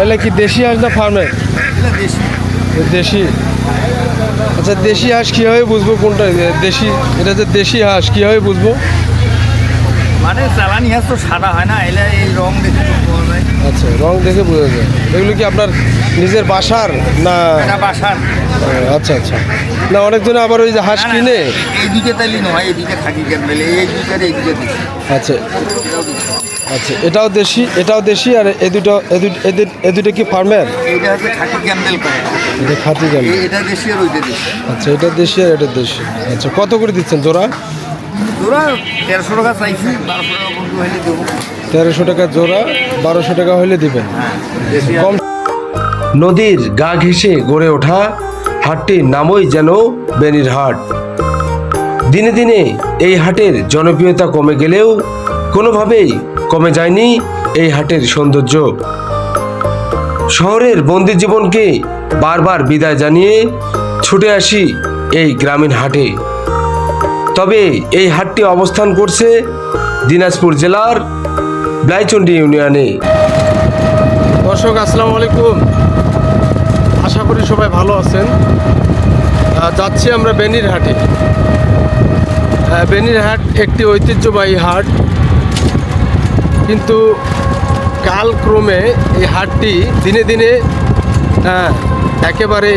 তাহলে কি দেশি হাঁস না ফার্মের? দেশি। আচ্ছা, দেশি হাঁস কীভাবে বুঝবো কোনটা দেশি? এটা যে দেশি হাঁস কীভাবে বুঝবো? মানে চালানি হাঁস তো সাদা হয় না, এলে এই রং দেখে বোঝা যায়। আচ্ছা, রং দেখে বোঝা যায়। এগুলো কি আপনার নিজের বাসার না? এটা বাসার। আচ্ছা আচ্ছা। না, অনেকজনে আবার ওই যে হাঁস কিনে এই দিকে তাইলে নয়, এই দিকে থাকি ক্যাম্বেলে, এই দিকে এই দিকে দিকে। আচ্ছা আচ্ছা, এটাও দেশি আর এ দুটো কি ফার্মের? এইটা হচ্ছে খাকি ক্যাম্বেল করে, এটা খাঁটি গেল। এটা দেশি আর ওইটা দেশি। আচ্ছা, এটা দেশি আর এটা দেশি। আচ্ছা, কত করে দিচ্ছেন জোড়া? তোরা 1300 টাকা চাইছি, 1200 টাকা বন্ধু হইলে দেবো। 1300 টাকা জোড়া, 1200 টাকা হলে দিবেন। দেশি কম। নদীর গা ঘেঁষে গড়ে ওঠা হাটটির নামই যেন বেনির হাট। দিনে দিনে এই হাটের জনপ্রিয়তা কমে গেলেও কোনোভাবেই কমে যায়নি এই হাটের সৌন্দর্য। শহরের বন্দি জীবনকে বারবার বিদায় জানিয়ে ছুটে আসি এই গ্রামীণ হাটে। তবে এই হাটটি অবস্থান করছে দিনাজপুর জেলার ব্লাইচন্ডী ইউনিয়নে। দর্শক, আসসালামু আলাইকুম। আশা করি সবাই ভালো আছেন। যাচ্ছি আমরা বেনির হাটে। বেনির হাট একটি ঐতিহ্যবাহী হাট, কিন্তু কালক্রমে এই হাটটি দিনে দিনে একেবারে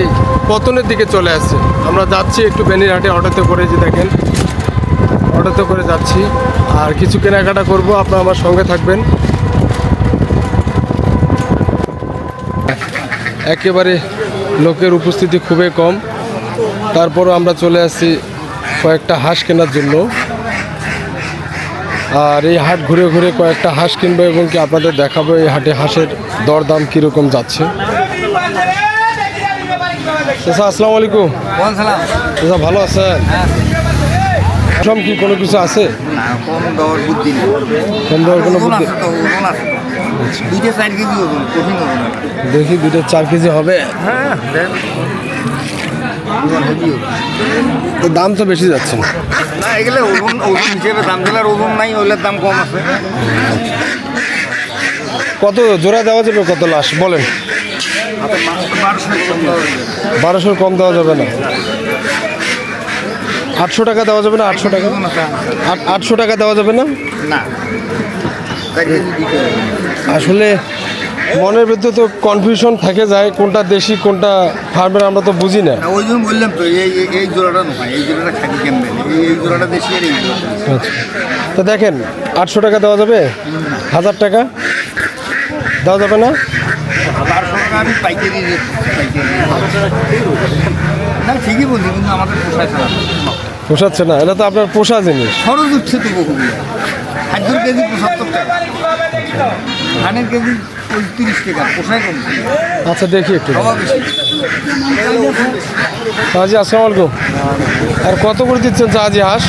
পতনের দিকে চলে আসছে। আমরা যাচ্ছি একটু বেনির হাটে অটোতে করে, যে দেখেন অটোতে করে যাচ্ছি, আর কিছু কেনাকাটা করব। আপনারা আমার সঙ্গে থাকবেন। একেবারে লোকের উপস্থিতি খুবই কম, তারপরও আমরা চলে আসছি কয়েকটা হাঁস কেনার জন্য। আর এই হাট ঘুরে ঘুরে কয়েকটা হাঁস কিনবো এবং কি আপনাদের দেখাবো এই হাটে হাঁসের দরদাম কীরকম যাচ্ছে। চাচা, আসসালামু আলাইকুম। চাচা, ভালো আছেন? কম কি কোনো কিছু আছে? কম দেওয়ার বুদ্ধি নেই। কম দেওয়ার কোনো বুদ্ধি? দুইটা 4 কেজি ওজন, কঠিন ওজন। দেখি 2-4 কেজি হবে। হ্যাঁ, তো দাম তো বেশি যাচ্ছে না। না, এগুলো ওজন হিসেবে দাম দিলে, ওজন নাই ওগুলোর দাম কম আছে। কত জোড়া দেওয়া যাবে? কত লাশ বলেন? 1200 কম দেওয়া যাবে না? 800 টাকা দেওয়া যাবে না? 800 টাকা? 800 টাকা দেওয়া যাবে না? না, আসলে মনের ভিতরে তো কনফিউশন থেকে যায়, কোনটা দেশি কোনটা ফার্মের আমরা তো বুঝি না। ওই জন্য বললাম তো, এই জোড়াটা নয়, এই জোড়াটা খাকি ক্যাম্বেল, এই জোড়াটা দেশি আর এই জোড়াটা। আচ্ছা, তো দেখেন 800 টাকা দেওয়া যাবে? 1000 টাকা দেওয়া যাবে না? 1200 টাকা আমি পাইকারি রেট, না ঠিকই বলছি, কিন্তু আমাদের পোষাচ্ছে না। পোষাচ্ছে না? এটা তো আপনার পোষা জিনিস। খরচ উঠছে তো বহুগুলো। খাদ্যর কেজি 75 টাকা, ধানের কেজি 35 টাকা, পোষায় কম। আচ্ছা, দেখি একটু। খাওয়া বেশি। হাজি, আসসালামু আলাইকুম। আর কত করে দিচ্ছেন হাজি হাঁস?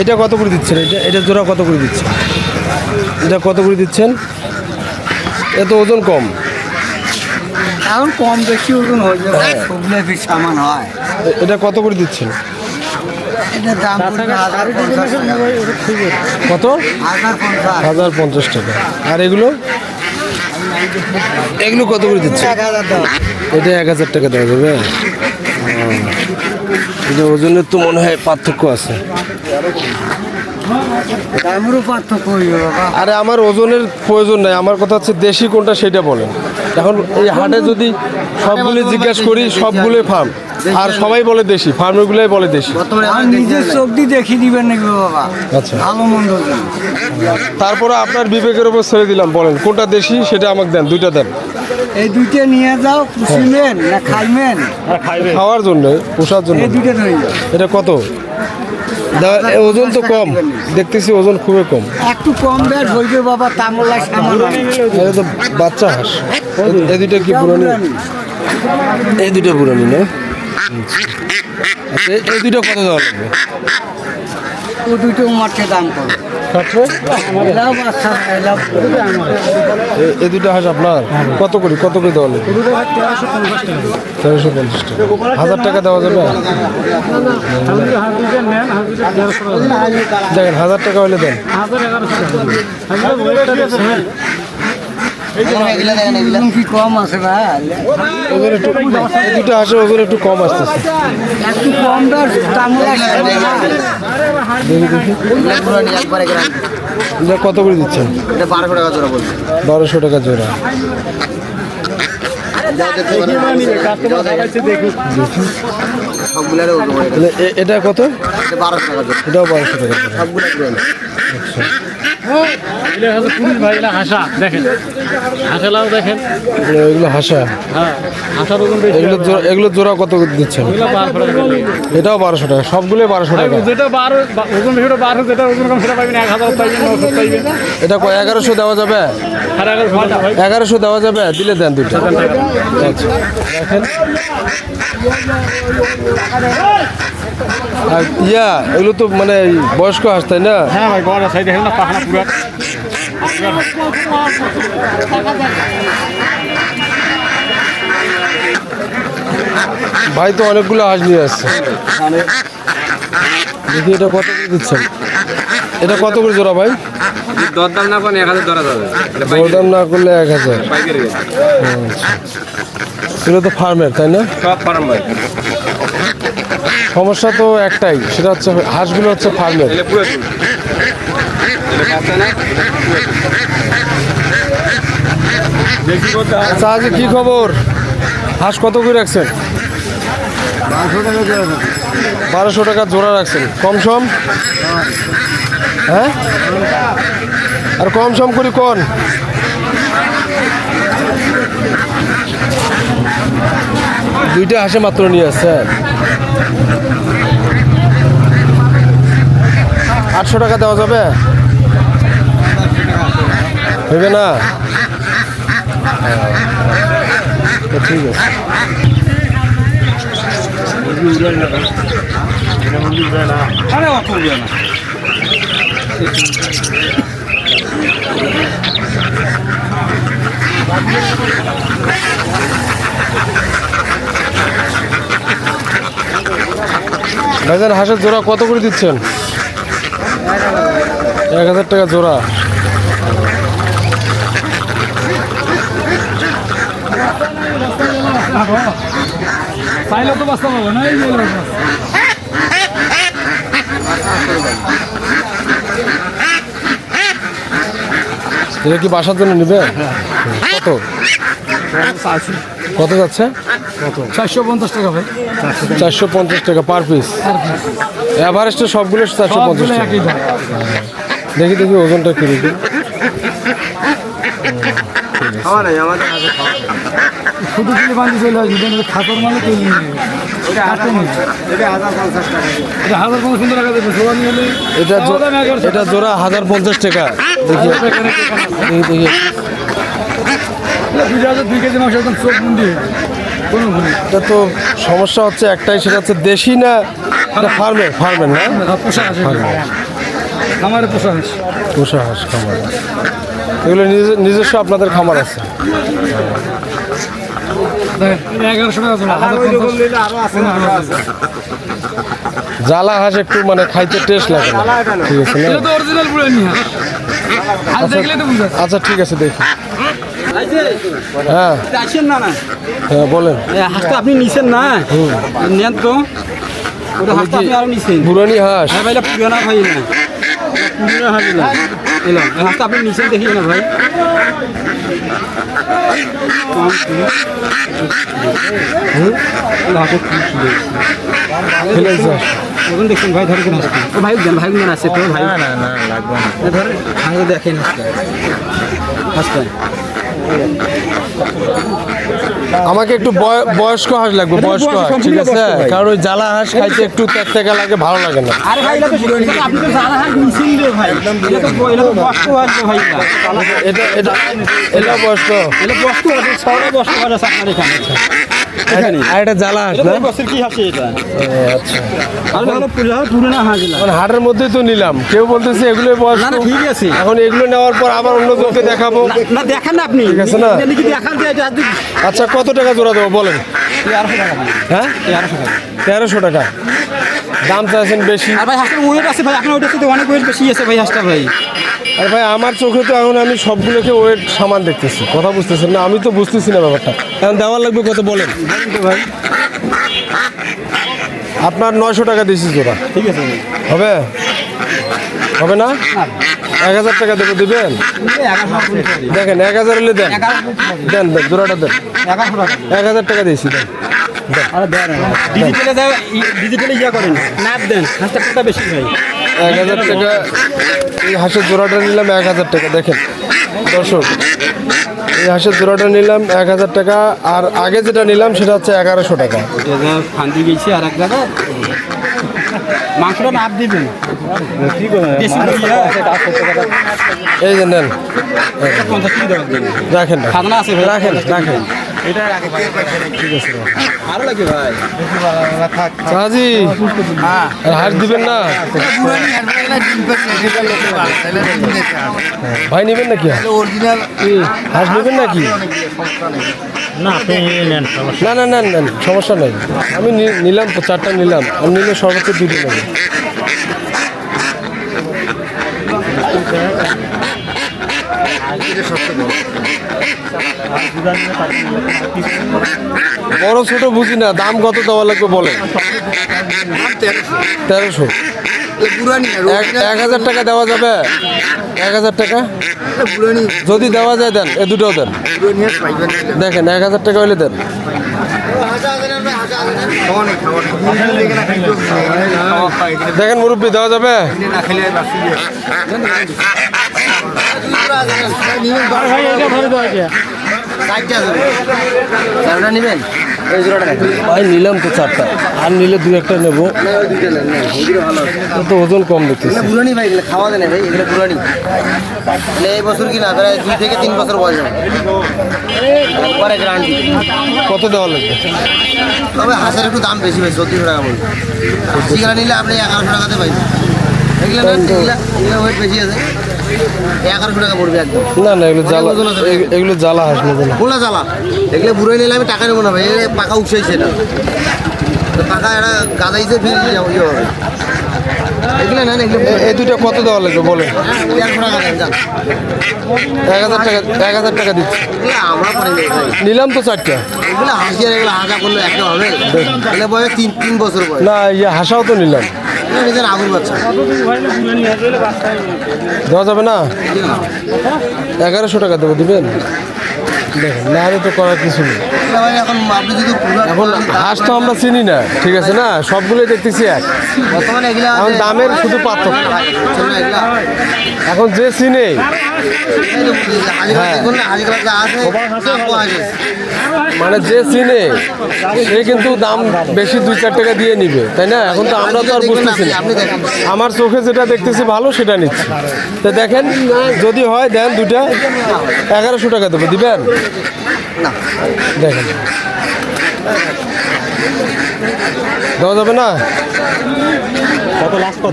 এটা কত করে দিচ্ছেন? এটা জোড়া কত করে দিচ্ছেন? এটা কত করে দিচ্ছেন? এত ওজন কম। এখন কম বেশি ওজন হয়ে যাবে, সবজি সামান হয়। এটা কত করে দিচ্ছেন? এটা দাম কত? 1050 টাকা। আর এগুলো এগুলো কত করে দিচ্ছে? এটা 1000 টাকা দেওয়া যাবে। এটা ওজনের তো মনে হয় পার্থক্য আছে। দামেরও পার্থক্য হইবে বাবা। আরে, আমার ওজনের প্রয়োজন নাই, আমার কথা হচ্ছে দেশি কোনটা সেটা বলেন। এখন এই হাটে যদি সবগুলো জিজ্ঞাসা করি, সবগুলোই ফার্ম, আর সবাই বলে দেশি, ফার্মেরগুলোই বলে দেশি। নিজের চোখ দিয়ে দেখিয়ে দিবেন নাকি বাবা? আচ্ছা, ভালো মন্দ তারপরে আপনার বিবেকের উপর ছেড়ে দিলাম, বলেন কোনটা দেশি সেটা আমাকে দেন, দুইটা দেন। এই দুইটা নিয়ে যাও, পুষিবেন না খাইবেন? খাওয়ার জন্য, পোষার জন্য। এই দুইটা ধরে যাও। এটা কত? ওজন তো কম দেখতেছি, ওজন খুবই কম। একটু কম বেশ হইবে বাবা, তামলা সামান। এটা তো বাচ্চা হাঁস। এই দুইটা কি পুরানি? এই দুইটা পুরানি না? আচ্ছা, এই দুইটা কত দেওয়া লাগবে? ও দুইটা মাঠে দাম করো। এই দুটো হাঁস আপনার কত করে দেওয়া লাগবে? 1350 টাকা। 1000 টাকা দেওয়া যাবে? দেখেন, 1000 টাকা হলে দেন। ওজন কি কম আছে ভাই? ওজন একটু এই দুটো হাঁসের ওজন একটু কম আসতেছে। একটু কম দাম টাঙ্গলা দেখি দেখি এটা কত করে দিচ্ছেন? 1200 টাকা জোড়া। তাহলে এটা কত? এটাও 1200 টাকা জোড়া। এগুলো হাঁসা, এগুলো জোড়া কত করে দিচ্ছেন? এটাও 1200 টাকা, সবগুলোই 1200 টাকা। এটা 1100 দেওয়া যাবে? 1100 দেওয়া যাবে? দিলে দেন দুটো। আচ্ছা দেখেন, আর এগুলো তো মানে বয়স্ক হাঁস তাই না? হ্যাঁ ভাই, বড় সাইজ দেখেন না, পাখনা পুরো। ভাই তো অনেকগুলো হাঁস নিয়ে আসছে। দেখি এটা কত করে দিচ্ছেন? এটা কত করে জোড়া ভাই? দরদাম না পান 1000 ধরা যাবে। দরদাম না করলে 1000। এগুলো তো ফার্মের তাই না? সব ফার্ম ভাই। সমস্যা তো একটাই, সেটা হচ্ছে হাঁসগুলো হচ্ছে ফার্মের। আচ্ছা আজকে কি খবর? হাঁস কত করে রাখছেন? 1200 টাকা জোড়া রাখছেন। কম সম? হ্যাঁ, আর কম সম করি কোন? দুইটা হাঁসে মাত্র নিয়ে আসছে। 800 টাকা দেওয়া যাবে? হবে না? ঠিক আছে। ভাইজান হাঁসের জোড়া কত করে দিচ্ছেন? 1000 টাকা জোড়া। চাইলে তো বাঁচতে পারবো না। এটা কি বাসার জন্য নেবে? কত কত যাচ্ছে? 450 টাকা ভাই। 450 টাকা পার পিস। এভারেস্টে সবগুলো 450 টাকা। একই দাম। দেখি দেখি ওজনটা কি দেখি। শুধু কিনে বান্ধি চলে আসবে, খাতার মানে কেউ নিয়ে নেবে। এটা 1050 টাকা দেবে। সবাই নিয়ে এলে এটা জোড়া 1050 টাকা। দেখি দেখি দেখি। 2 কেজি মাংস একদম চোখ মুন্ডি কোনো ভুল। এটা তো সমস্যা হচ্ছে একটাই, সেটা হচ্ছে দেশি না ফার্মের? ফার্মের না, পোষা আছে, খামারে পোষা আছে। পোষা হাঁস খামার। এগুলো নিজস্ব আপনাদের খামার আছে? দেখেন 1100 টাকা জোড়া। জ্বালা হাঁস একটু মানে খাইতে টেস্ট লাগে না। ঠিক আছে না? এটা তো অরিজিনাল পুরানি হাঁস। হাঁস দেখলে তো বুঝা যায়। আচ্ছা ঠিক আছে দেখি। হ্যাঁ আসেন না হ্যাঁ বলেন। হাঁসটা আপনি নিছেন না, নেন তো। ওটা হাঁসটা আপনি আরো নিছেন। পুরানি হাঁস? হ্যাঁ ভাই, এটা পুরানা ভাই না, পুরানা হাঁস না। এলাম হাঁসটা আপনি নিছেন, দেখি না ভাই। ওজন দেখছেন ভাই? ধরে কিনা ও ভাই দেন, ভাই দেন আছে তো ভাই। না না না লাগবে না, ধরে ভাই দেখেন হাঁসটা। আমাকে একটু বয়স্ক হাঁস লাগবে, বয়স্ক হাঁস। ঠিক আছে, কারণ ওই জ্বালা হাঁস খাইতে একটু ত্যাগ লাগে, ভালো লাগে না। আরে ভাই এটা তো আপনি তো জানা হাঁস নিছেন রে ভাই। এটা তো বস্তু আছে ভাই। এটা এটা এটা বয়স্ক, এটা বস্তু আছে, সবটা বস্তু আছে আপনার এখানে। আর এটা জ্বালা হাঁস না? বস্তুর কি হাসি এটা? আচ্ছা, আরে ভালো পুরোনো হাঁস না। মানে হাটের মধ্যেই তো নিলাম, কেউ বলতেছে এগুলো বয়স্ক। না না ঠিক আছে, এখন এগুলো নেওয়ার পর আবার অন্য জনকে দেখাবো। না দেখান না আপনি, ঠিক আছে না? এটা কি দেখান দিয়ে এটা আচ্ছা কত টাকা জোড়া দেবো বলেন? 1300 টাকা। হ্যাঁ 1300 টাকা। 1300 টাকা দাম চাইছেন বেশি। আর ভাই হাঁসের ওয়েট আছে ভাই, আপনার ওয়েটের সাথে অনেক ওয়েট বেশি আছে ভাই হাঁসটা ভাই। আর ভাই আমার চোখে তো এখন আমি সবগুলোকে ওয়েট সামান দেখতেছি, কথা বুঝতেছেন না? আমি তো বুঝতেছি না ব্যাপারটা। এখন দেওয়ার লাগবে কত বলেন? ভাই আপনার 900 টাকা দিয়েছি জোড়া, ঠিক আছে ভাই। হবে? হবে না? 1000 টাকা দেবো, দিবেন? দেখেন 1000 হলে দেন, দেন দেন জোড়াটা দেন। 1000 টাকা দিয়েছি, দেন। ডিজিটালে ইয়া করেন না, দেন হাঁসটা বেশি ভাই। 1000 টাকা এই হাঁসের জোড়াটা নিলাম 1000 টাকা। দেখেন দর্শক, এই হাঁসের জোড়াটা নিলাম 1000 টাকা, আর আগে যেটা নিলাম সেটা হচ্ছে 1100 টাকা। ফান্দি গেছি আর এক জায়গা মাংসটা নাপ দিবেন। এই যে নেন, 50 টাকা দেওয়া দিবেন। রাখেন না। খাজনা আছে ভাই, রাখেন রাখেন। এটা রাখে ভাই। ঠিক আছে ভালো লাগে ভাই। সাজি হাঁস দিবেন না ভাই? নেবেন নাকি হাঁস নেবেন নাকি? না আপনি নেন না না নেন নেন, সমস্যা নাই। আমি নিলাম তো, 4টা নিলাম। আমি নিলে সর্বোচ্চ 2টো নেব। বড় ছোট বুঝি না, দাম কত দেওয়া লাগবে বলেন? 1300। 1000 টাকা দেওয়া যাবে? 1000 টাকা যদি দেওয়া যায় দেন, এ দুটোও দেন। দেখেন 1000 টাকা হলে দেন। দেখেন মুরব্বী, দেওয়া যাবে? ভাই নিলাম তো 4টা, আর নিলে 2-1টা নেবো। তো ওজন কম দেখতেছি। পুরানি ভাই, এগুলো খাওয়া দেয় না ভাই, এগুলো পুরানি। মানে এই বছর কি না, প্রায় 2 থেকে 3 বছর বয়স হবে। একবারে গ্যারান্টি। কত দেওয়া লাগবে? তবে হাঁসের একটু দাম বেশি ভাই, 1400 টাকা বলবে। সেগুলো নিলে আপনি 1100 টাকাতে পাই। এগুলো না, এগুলো ওয়েট বেশি আছে, 1100 টাকা পড়বে একদম। না না, এগুলো জ্বালা, এগুলো জ্বালা হাঁস নেবো না। কোলা জ্বালা, এগুলো বুড়ো নিলে আমি টাকা নেবো না ভাই। এ পাকা উঠছেই সেটা, তো পাকা এটা গাদাইছে ফিরে ইয়ে হবে। এগুলো নেন, এগুলো এই দুটো কত দেওয়া লাগবে বলেন? 1100 টাকা দেন, যান। 1000 টাকা, 1000 টাকা দিচ্ছি। এগুলো আমরা পরে নেই ভাই। নিলাম তো 4টা। এগুলো হাসি আর এগুলো হাঁসা করলে একটা হবে। এগুলো বয়স 3 বছর বয়স। না, ইয়ে হাঁসাও তো নিলাম। এগুলো নিজের আগুন বাচ্চা। দেওয়া যাবে না? 1100 টাকা দেবো, দিবেন? দেখেন না হলে তো করার কিছু নেই। এগুলো ভাই এখন আপনি যদি এখন হাঁস তো আমরা চিনি না, ঠিক আছে না? সবগুলোই দেখতেছি এক। বর্তমানে এগুলো এখন দামের শুধু পার্থক্য। এগুলো এখন যে চিনে, মানে যে চিনে সে কিন্তু দাম বেশি 2-4 টাকা দিয়ে নিবে, তাই না? এখন তো আমরা তো আর বুঝতেছি না। আমার চোখে যেটা দেখতেছি ভালো সেটা নিচ্ছি। তো দেখেন যদি হয় দেন, 2টা 1100 টাকা দেবো, দিবেন? দেখেন দেওয়া যাবে না?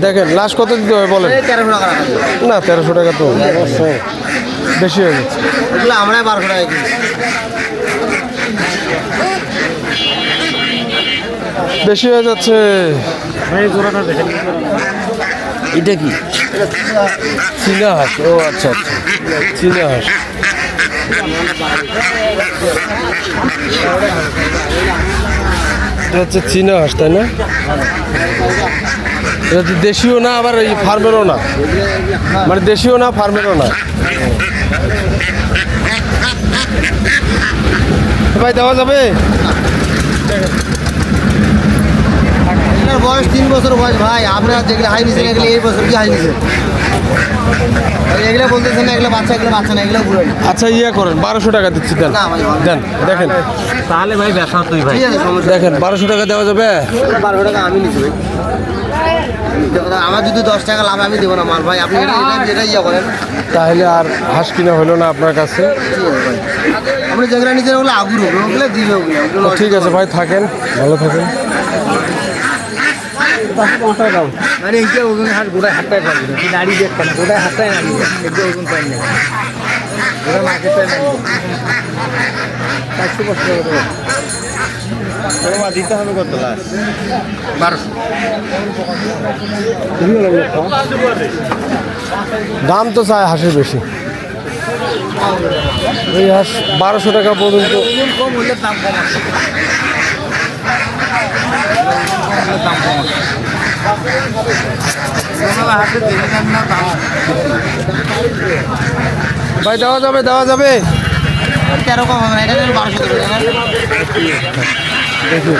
দেখেন লাস্ট কত দিতে হবে বলেন? 1300 টাকা রাখা যাবে। না 1300 টাকা তো বেশি হয়ে গেছে। এগুলো আমরা 1200 টাকা কিনছি। বেশি হয়ে যাচ্ছে। এটা কি চীনা হাঁস? ও আচ্ছা আচ্ছা, চীনা হাঁস। এটা হচ্ছে চীনা হাঁস, তাই না? এটা হচ্ছে দেশীয় না, আবার এই ফার্মেরও না, মানে দেশীয় না ফার্মেরও না। ভাই দেওয়া যাবে? এগুলোর বয়স 3 বছর বয়স ভাই। আপনারা যেগুলো হাই নিছেন এগুলো এই বছর কি হাই নিছেন? এগুলো বলতেছেন না এগুলো বাচ্চা না, এগুলো বুড়ো। আচ্ছা ইয়ে করেন, 1200 টাকা দিচ্ছি, দেন না ভাই, দেন। দেখেন তাহলে ভাই ব্যবসা তুই ভাই। ঠিক আছে, সমস্যা দেখেন 1200 টাকা দেওয়া যাবে? 1200 টাকা আমি নিচ্ছি ভাই। আমার যদি 10 টাকা লাভ আমি দেবো না মাল ভাই। আপনি এটা ইয়ে করেন। তাহলে আর হাঁস কিনা হলো না আপনার কাছে। ঠিক আছে ভাই, আপনি যেগুলো নিচ্ছেন ওগুলো আগুর হবে, ওগুলো দিবে ওগুলো। ঠিক আছে ভাই, থাকেন, ভালো থাকেন। মানে এইটা ওজন হাত গোটায় হাতটাই পারবে না, দাঁড়িয়ে দেখতে না, গোটায় হাতটাই নাড়িয়ে একটু ওজন পাই না, ওটা মার্কেটটাই নাড়িয়ে 400 টাকা দিতে হবে কত লাস্ট 1200। দাম তো চায় হাঁসের বেশি, এই হাঁস 1200 টাকা পর্যন্ত। কম হলে দাম কম আছে। ভাই দেওয়া যাবে, দেওয়া যাবে। 13 কম হবে না, এটা 1200 করে দেবেন। দেখুন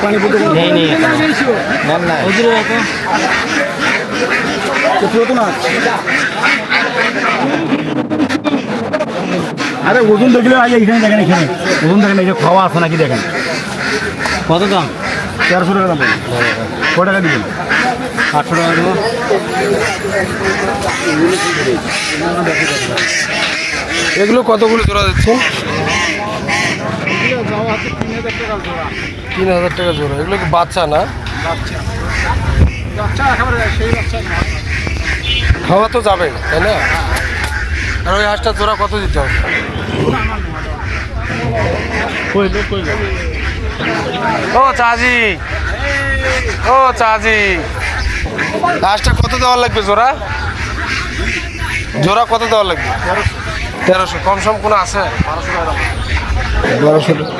পানি পুকুর নেই নেই নেন না ওদের তো না। আরে ওজন দেখলে আগে এখানে দেখেন, এখানে ওজন দেখেন, এই যে খাওয়া আছে নাকি দেখেন। কত দাম? 1300 টাকা দাম বলুন। ক টাকা দিবেন? 800 টাকা দেবো। এগুলো কতগুলো জোড়া দিচ্ছেন? 3000 টাকা জোড়া। এগুলো কি বাচ্চা না? খাওয়া তো যাবে তাই না? আর ওই হাঁসটা জোড়া কত দিতে হবে? ও চাজি, ও চাজি, হাঁসটা কত দেওয়া লাগবে জোড়া? জোড়া কত দেওয়া লাগবে? 1300। কম সম কোনো আছে? 1200 টাকা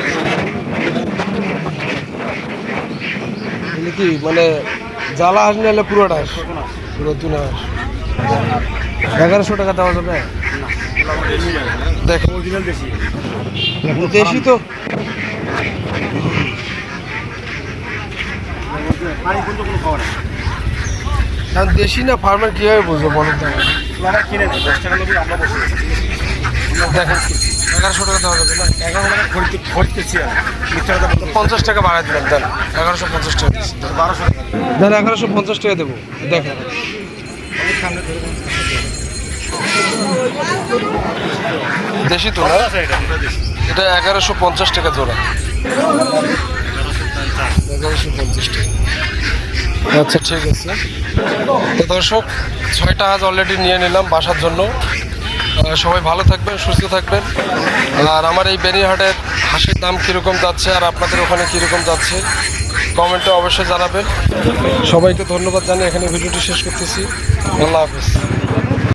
কি মানে জ্বালা হাঁস নিলে পুরোটা হাঁস, পুরো তুলে হাঁস 1100 টাকা দেওয়া যাবে? দেখো দেশি তো। দেশি না ফার্মার কীভাবে বুঝবো বলেন তো? দেখেন 1100 টাকা দেওয়া যাবে না? 50 টাকা বাড়াই দিলাম, দেন 1150 টাকা দিচ্ছি। 1150 টাকা দেবো। দেখেন দেশি তো না? এটা 1150 টাকা জোড়া। 1150 টাকা। আচ্ছা ঠিক আছে। তো দর্শক 6টা হাঁস অলরেডি নিয়ে নিলাম বাসার জন্য। সবাই ভালো থাকবেন, সুস্থ থাকবেন। আর আমার এই বেনিহাটের হাঁসের দাম কীরকম যাচ্ছে আর আপনাদের ওখানে কীরকম যাচ্ছে কমেন্টে অবশ্যই জানাবেন। সবাইকে ধন্যবাদ জানিয়ে এখানে ভিডিওটি শেষ করতেছি। আল্লাহ হাফেজ।